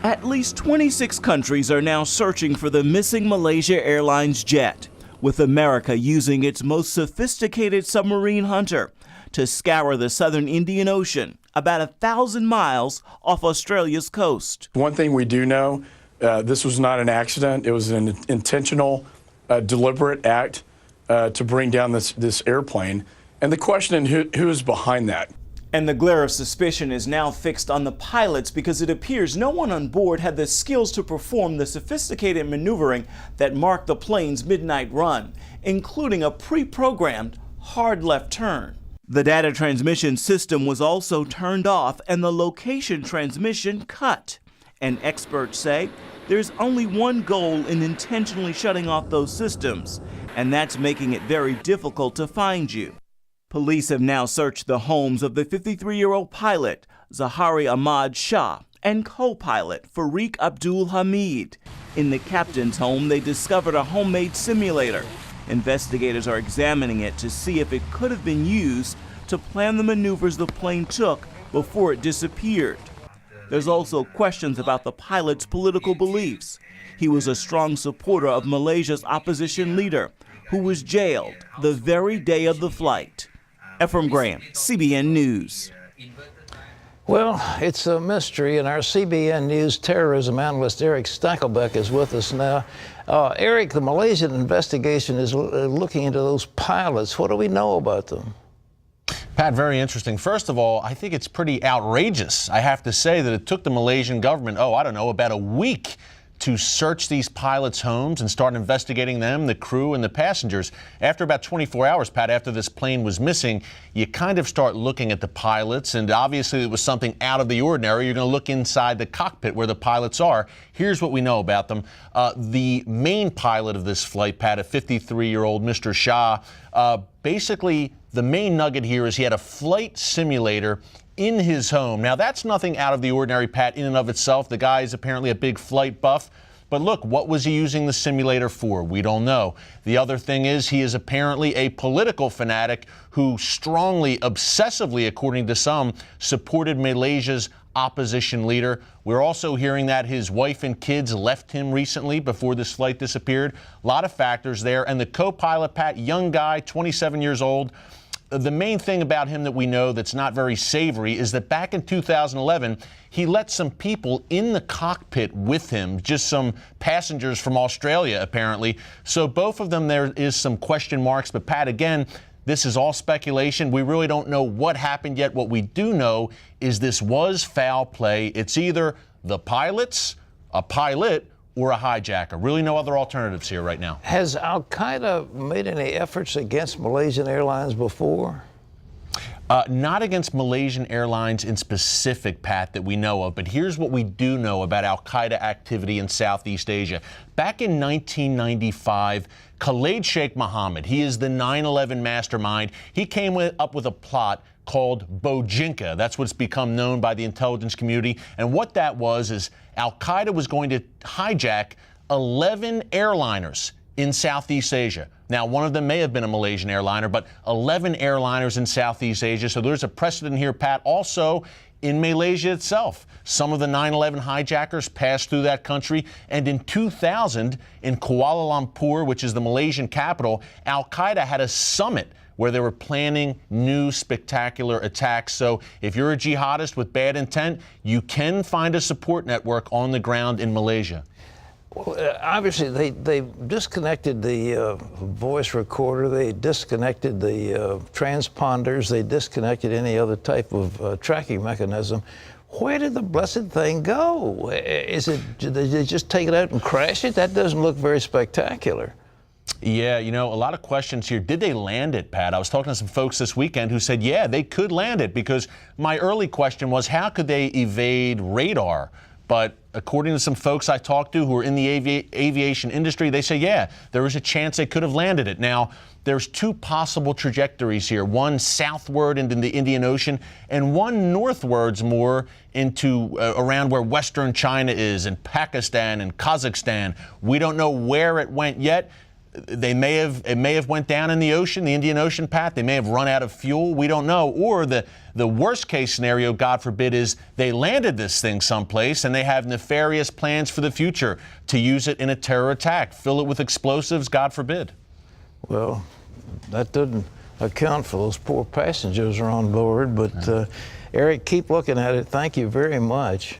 At least 26 countries are now searching for the missing Malaysia Airlines jet, with America using its most sophisticated submarine hunter to scour the southern Indian Ocean, about 1,000 miles off Australia's coast. One thing we do know, this was not an accident. It was an intentional, deliberate act to bring down this airplane. And the question is who is behind that? And the glare of suspicion is now fixed on the pilots because it appears no one on board had the skills to perform the sophisticated maneuvering that marked the plane's midnight run, including a pre-programmed hard left turn. The data transmission system was also turned off and the location transmission cut. And experts say there's only one goal in intentionally shutting off those systems, and that's making it very difficult to find you. Police have now searched the homes of the 53-year-old pilot, Zahari Ahmad Shah, and co-pilot, Farik Abdul Hamid. In the captain's home, they discovered a homemade simulator. Investigators are examining it to see if it could have been used to plan the maneuvers the plane took before it disappeared. There's also questions about the pilot's political beliefs. He was a strong supporter of Malaysia's opposition leader, who was jailed the very day of the flight. Ephraim Graham, CBN News. Well, it's a mystery, and our CBN News terrorism analyst Eric Stackelbeck is with us now. Eric, the Malaysian investigation is looking into those pilots. What do we know about them? Pat, very interesting. First of all, I think it's pretty outrageous. I have to say that it took the Malaysian government, about a week to search these pilots' homes and start investigating them, the crew, and the passengers. After about 24 hours, Pat, after this plane was missing, you kind of start looking at the pilots, and obviously it was something out of the ordinary. You're going to look inside the cockpit where the pilots are. Here's what we know about them. The main pilot of this flight, Pat, a 53-year-old Mr. Shah, basically the main nugget here is he had a flight simulator in his home. Now, that's nothing out of the ordinary, Pat, in and of itself. The guy is apparently a big flight buff. But look, what was he using the simulator for? We don't know. The other thing is he is apparently a political fanatic who strongly, obsessively, according to some, supported Malaysia's opposition leader. We're also hearing that his wife and kids left him recently before this flight disappeared. A lot of factors there. And the co-pilot, Pat, young guy, 27 years old. The main thing about him that we know that's not very savory is that back in 2011, he let some people in the cockpit with him, just some passengers from Australia, apparently. So both of them, there is some question marks. But, Pat, again, this is all speculation. We really don't know what happened yet. What we do know is this was foul play. It's either the pilots, a pilot, or a hijacker. Really no other alternatives here right now. Has al-Qaeda made any efforts against Malaysian Airlines before? Not against Malaysian Airlines in specific, Pat, that we know of. But here's what we do know about al-Qaeda activity in Southeast Asia. Back in 1995, Khalid Sheikh Mohammed, he is the 9/11 mastermind. He came up with a plot called Bojinka. That's what's become known by the intelligence community. And what that was is al-Qaeda was going to hijack 11 airliners in Southeast Asia. Now, one of them may have been a Malaysian airliner, but 11 airliners in Southeast Asia. So there's a precedent here, Pat. Also, in Malaysia itself, some of the 9/11 hijackers passed through that country. And in 2000, in Kuala Lumpur, which is the Malaysian capital, al-Qaeda had a summit where they were planning new spectacular attacks. So if you're a jihadist with bad intent, you can find a support network on the ground in Malaysia. Well, obviously, they disconnected the voice recorder. They disconnected the transponders. They disconnected any other type of tracking mechanism. Where did the blessed thing go? Did they just take it out and crash it? That doesn't look very spectacular. Yeah, a lot of questions here. Did they land it, Pat? I was talking to some folks this weekend who said, yeah, they could land it, because my early question was, how could they evade radar? But according to some folks I talked to who are in the aviation industry, they say, yeah, there was a chance they could have landed it. Now, there's two possible trajectories here, one southward into the Indian Ocean and one northwards more into around where western China is and Pakistan and Kazakhstan. We don't know where it went yet. it may have went down in the ocean, the Indian Ocean, Pat. They may have run out of fuel. We don't know. Or the worst case scenario, God forbid, is they landed this thing someplace and they have nefarious plans for the future to use it in a terror attack, fill it with explosives, God forbid. Well, that doesn't account for those poor passengers who are on board. But Eric, keep looking at it. Thank you very much.